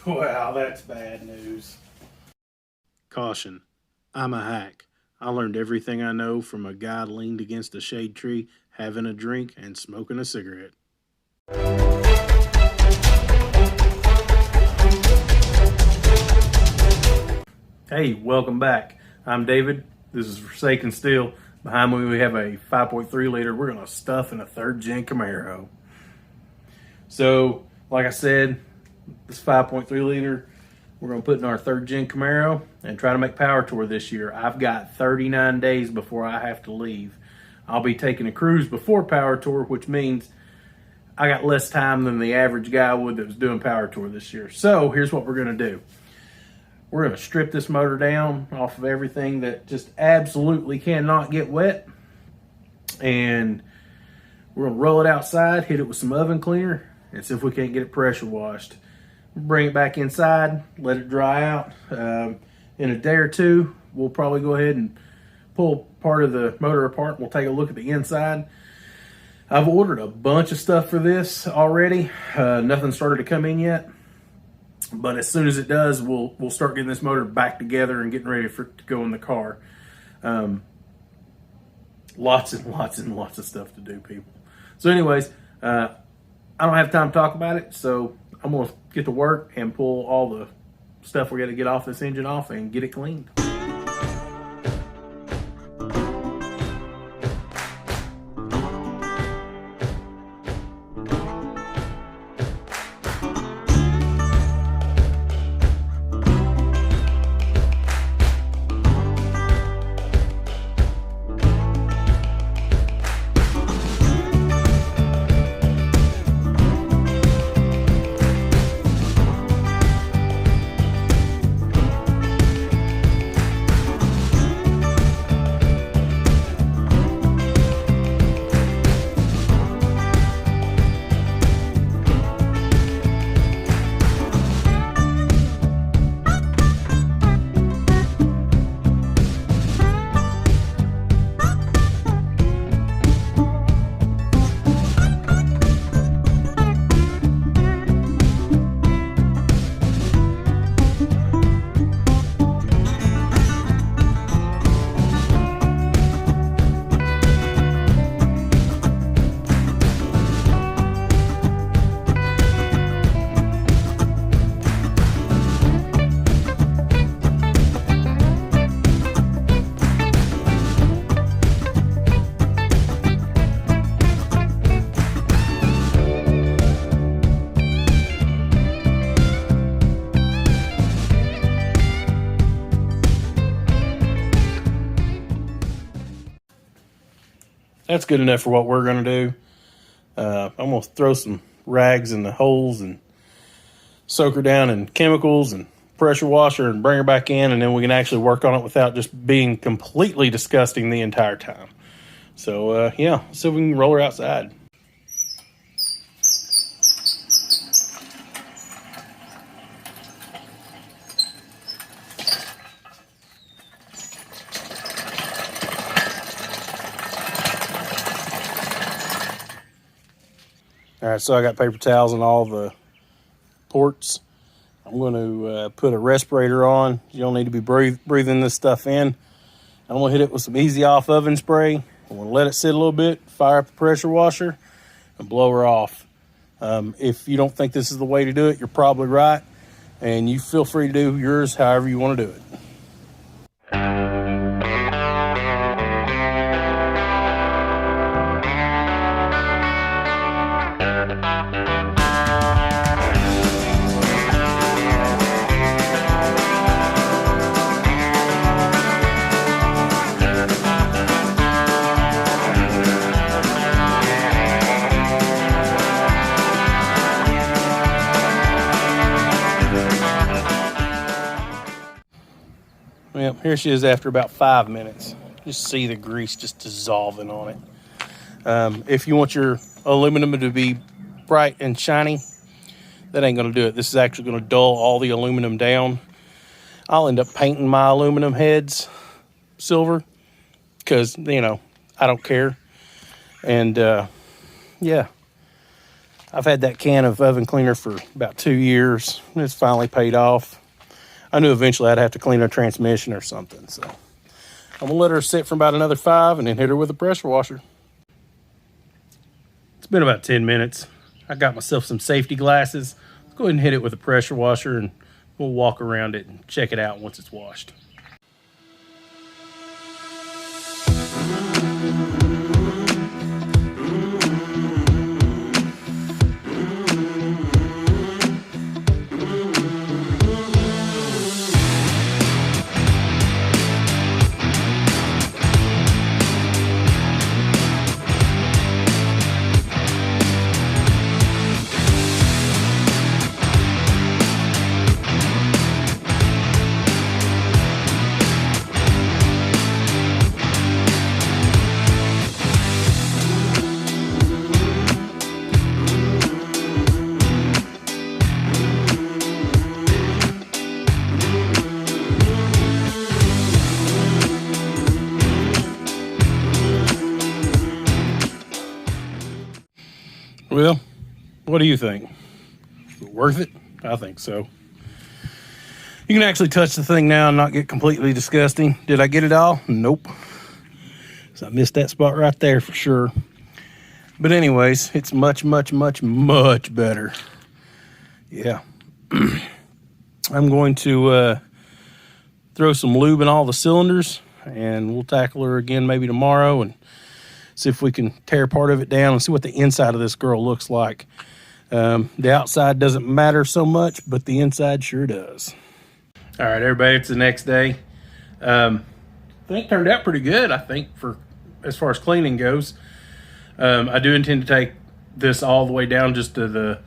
Wow, that's bad news. Caution, I'm a hack. I learned everything I know from a guy leaned against a shade tree, having a drink and smoking a cigarette. Hey, welcome back. I'm David. This is Forsaken Steel. Behind me we have a 5.3 liter we're going to stuff in a third gen Camaro. So, like I said, this 5.3 liter we're going to put in our third gen Camaro and try to make power tour this year. I've got 39 days before I have to leave. I'll be taking a cruise before power tour, which means I got less time than the average guy would that was doing power tour this year. So here's what we're going to do. We're going to strip this motor down off of everything that just absolutely cannot get wet. And we're going to roll it outside, hit it with some oven cleaner, and see if we can't get it pressure washed. Bring it back inside, let it dry out. In a day or two, we'll probably go ahead and pull part of the motor apart. We'll take a look at the inside. I've ordered a bunch of stuff for this already. Nothing started to come in yet. But as soon as it does, we'll start getting this motor back together and getting ready for it to go in the car. Lots and lots and lots of stuff to do, people. So anyways, I don't have time to talk about it, so I'm going to get to work and pull all the stuff we got to get off this engine off and get it cleaned. That's good enough for what we're going to do. I'm going to throw some rags in the holes and soak her down in chemicals and pressure wash her and bring her back in, and then we can actually work on it without just being completely disgusting the entire time. So, yeah, let's see if we can roll her outside. All right, so I got paper towels on all the ports. I'm going to put a respirator on. You don't need to be breathing this stuff in. I'm going to hit it with some easy off oven spray. I'm going to let it sit a little bit, fire up the pressure washer, and blow her off. If you don't think this is the way to do it, you're probably right. And you feel free to do yours however you want to do it. Yep, here she is after about 5 minutes. Just see the grease just dissolving on it. If you want your aluminum to be bright and shiny, that ain't going to do it. This is actually going to dull all the aluminum down. I'll end up painting my aluminum heads silver because, you know, I don't care. And, yeah, I've had that can of oven cleaner for about 2 years. It's finally paid off. I knew eventually I'd have to clean a transmission or something, so I'm gonna let her sit for about another 5 and then hit her with a pressure washer. It's been about 10 minutes. I got myself some safety glasses. Let's go ahead and hit it with a pressure washer and we'll walk around it and check it out once it's washed. Well, what do you think? Is it worth it? I think so. You can actually touch the thing now and not get completely disgusting. Did I get it all? Nope. So I missed that spot right there for sure. But anyways, it's much, much, much, much better. Yeah. I'm going to throw some lube in all the cylinders and we'll tackle her again maybe tomorrow and see if we can tear part of it down and see what the inside of this girl looks like. The outside doesn't matter so much, but the inside sure does. All right, everybody, it's the next day. I think it turned out pretty good, I think, for as far as cleaning goes. I do intend to take this all the way down just to the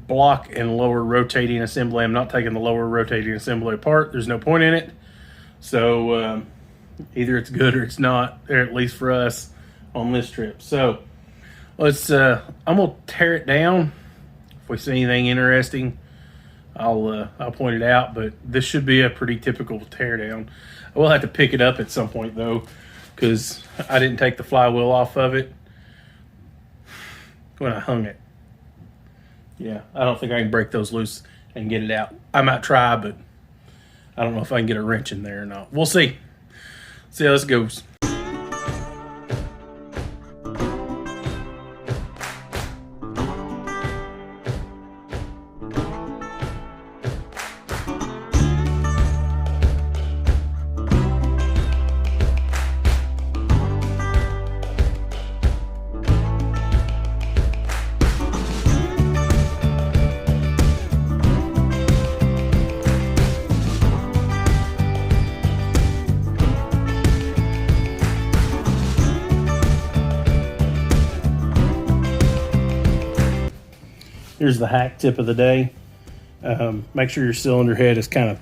block and lower rotating assembly. I'm not taking the lower rotating assembly apart. There's no point in it. So either it's good or it's not, or at least for us on this trip. So let's I'm gonna tear it down. If we see anything interesting, I'll point it out, but this should be a pretty typical tear down. I will have to pick it up at some point though, because I didn't take the flywheel off of it when I hung it. Yeah, I don't think I can break those loose and get it out. I might try, but I don't know if I can get a wrench in there or not. We'll see. See how this goes. Here's the hack tip of the day. Make sure your cylinder head is kind of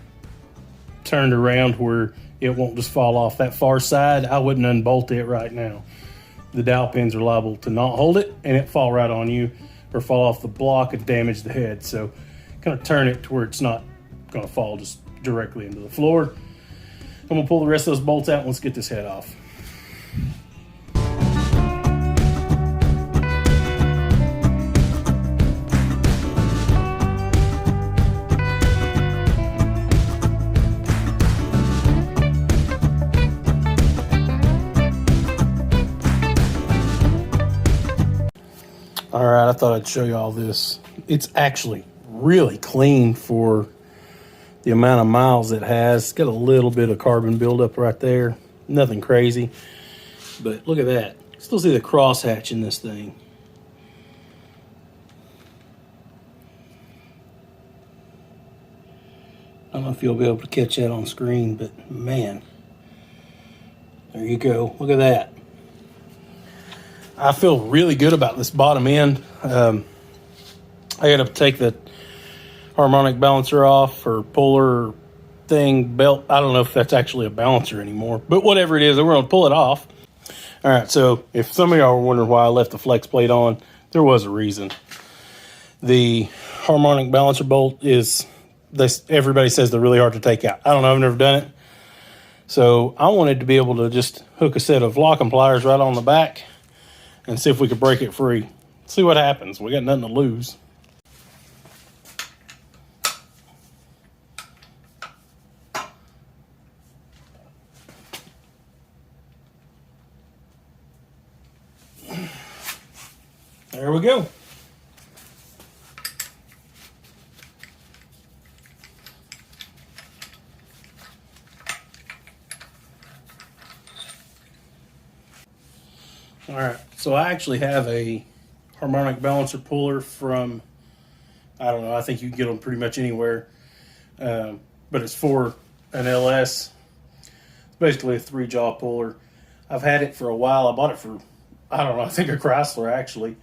turned around where it won't just fall off that far side. I wouldn't unbolt it right now. The dowel pins are liable to not hold it and it fall right on you or fall off the block and damage the head. So kind of turn it to where it's not going to fall just directly into the floor. I'm going to pull the rest of those bolts out and let's get this head off. All right, I thought I'd show you all this. It's actually really clean for the amount of miles it has. It's got a little bit of carbon buildup right there. Nothing crazy, but look at that. Still see the crosshatch in this thing. I don't know if you'll be able to catch that on screen, but man, there you go. Look at that. I feel really good about this bottom end. I got to take the harmonic balancer off or puller thing, belt. I don't know if that's actually a balancer anymore, but whatever it is, we're going to pull it off. All right, so if some of y'all were wondering why I left the flex plate on, there was a reason. The harmonic balancer bolt is, everybody says they're really hard to take out. I don't know, I've never done it. So I wanted to be able to just hook a set of locking pliers right on the back and see if we could break it free. See what happens. We got nothing to lose. There we go. All right, so I actually have a harmonic balancer puller from, I don't know, I think you can get them pretty much anywhere, but it's for an LS. It's basically a 3-jaw puller. I've had it for a while. I bought it for, I don't know, I think a Chrysler actually.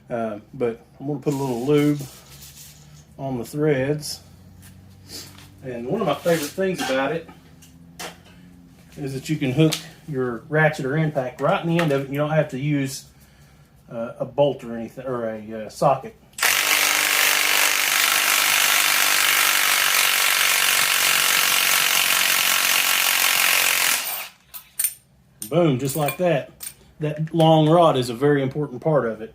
But I'm going to put a little lube on the threads. And one of my favorite things about it is that you can hook your ratchet or impact right in the end of it. You don't have to use a bolt or anything, or a socket. Boom, just like that. That long rod is a very important part of it.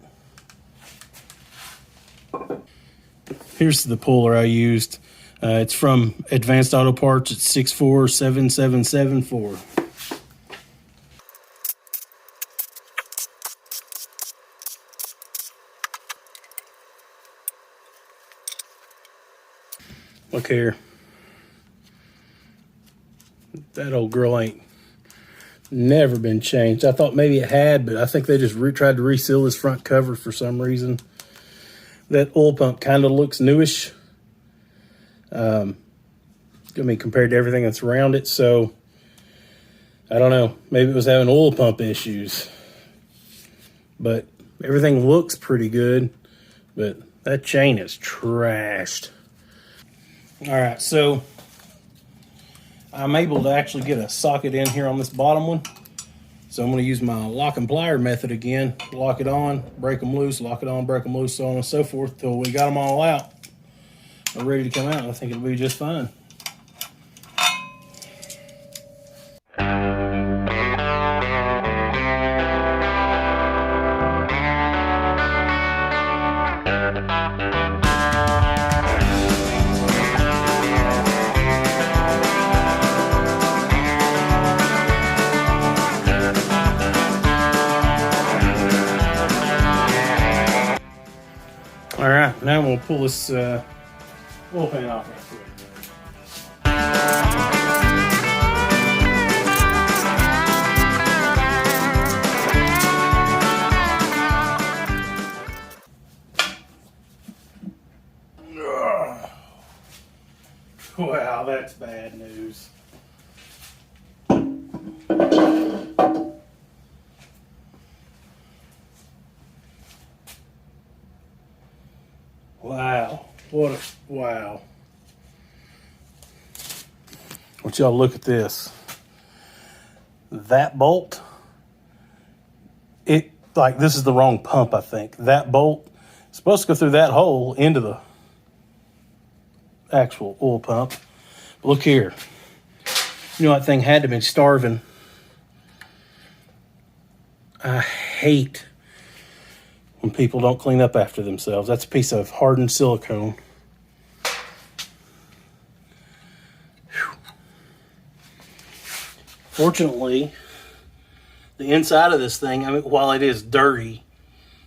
Here's the puller I used. It's from Advanced Auto Parts. It's 647774. Look here. That old girl ain't never been changed. I thought maybe it had, but I think they just tried to reseal this front cover for some reason. That oil pump kind of looks newish. I mean, compared to everything that's around it. So, I don't know. Maybe it was having oil pump issues. But everything looks pretty good. But that chain is trashed. Alright, so I'm able to actually get a socket in here on this bottom one. So I'm going to use my lock and plier method again. Lock it on, break them loose, lock it on, break them loose, so on and so forth, till we got them all out. They're ready to come out. I think it'll be just fine. All right, now we'll pull this oil pan off real quick. Wow, that's bad news. Wow, wow. Want y'all look at this. That bolt, this is the wrong pump, I think. That bolt is supposed to go through that hole into the actual oil pump. But look here. You know, that thing had to have been starving. I hate when people don't clean up after themselves. That's a piece of hardened silicone. Whew. Fortunately, the inside of this thing, I mean, while it is dirty,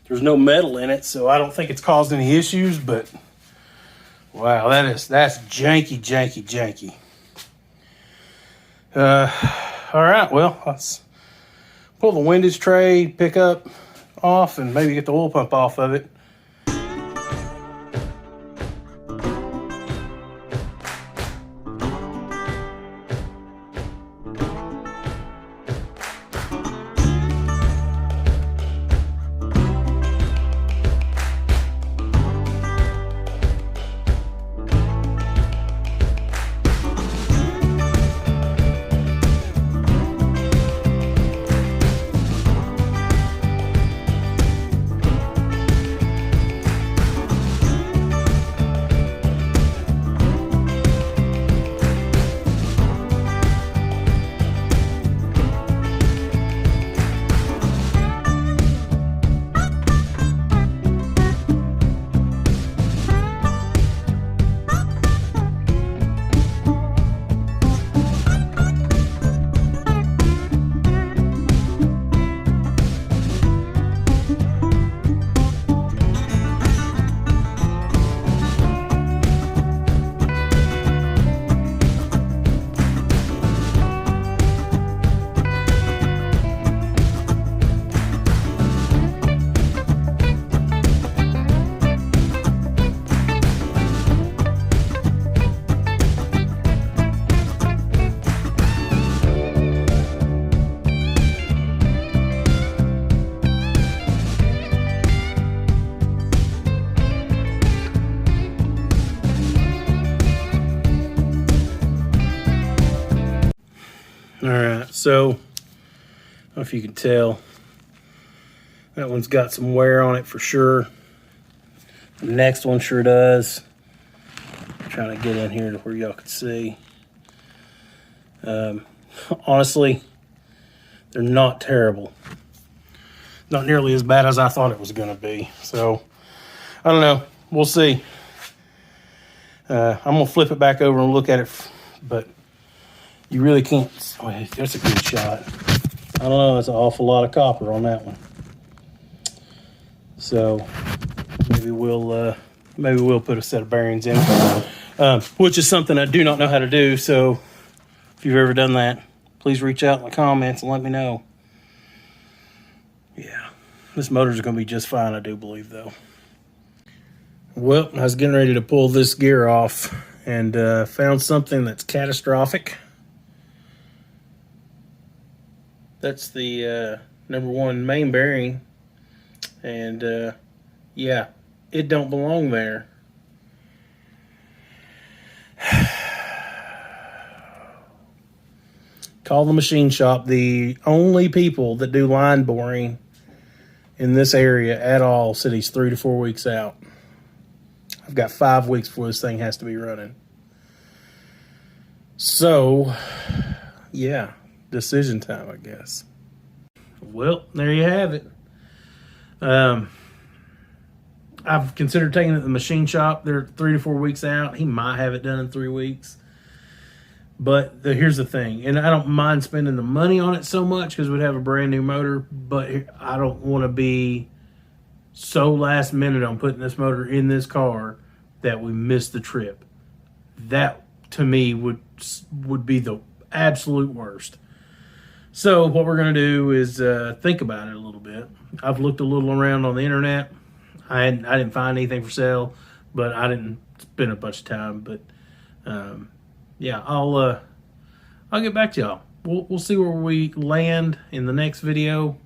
there's no metal in it, so I don't think it's caused any issues, but wow, that's janky, janky, janky. All right, well, let's pull the windage tray, pick up off, and maybe get the oil pump off of it. So, I don't know if you can tell, that one's got some wear on it for sure. The next one sure does. I'm trying to get in here to where y'all can see. Honestly, they're not terrible. Not nearly as bad as I thought it was going to be. So, I don't know. We'll see. I'm going to flip it back over and look at it, but you really can't. Oh, that's a good shot. I don't know. That's an awful lot of copper on that one. So, maybe we'll put a set of bearings in, which is something I do not know how to do. So, if you've ever done that, please reach out in the comments and let me know. Yeah, this motor's going to be just fine, I do believe, though. Well, I was getting ready to pull this gear off and found something that's catastrophic. That's the number one main bearing. And yeah, it don't belong there. Call the machine shop. The only people that do line boring in this area at all said he's 3 to 4 weeks out. I've got 5 weeks before this thing has to be running. So, yeah, decision time, I guess. Well, there you have it. I've considered taking it to the machine shop. They're 3 to 4 weeks out. He might have it done in 3 weeks. But here's the thing, and I don't mind spending the money on it so much because we'd have a brand new motor, but I don't want to be so last minute on putting this motor in this car that we miss the trip. That, to me, would be the absolute worst. So what we're going to do is think about it a little bit. I've looked a little around on the internet. I didn't find anything for sale, but I didn't spend a bunch of time. But yeah, I'll get back to y'all. We'll see where we land in the next video.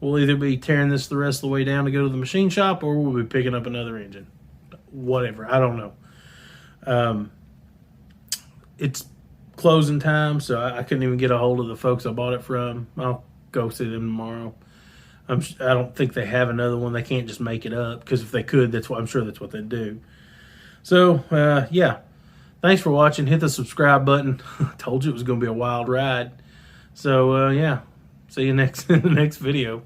We'll either be tearing this the rest of the way down to go to the machine shop, or we'll be picking up another engine. Whatever, I don't know. It's closing time, so I couldn't even get a hold of the folks I bought it from. I'll go see them tomorrow. I don't think they have another one. They can't just make it up, because if they could, I'm sure that's what they'd do. So, yeah. Thanks for watching. Hit the subscribe button. I told you it was going to be a wild ride. So, yeah. See you in the next video.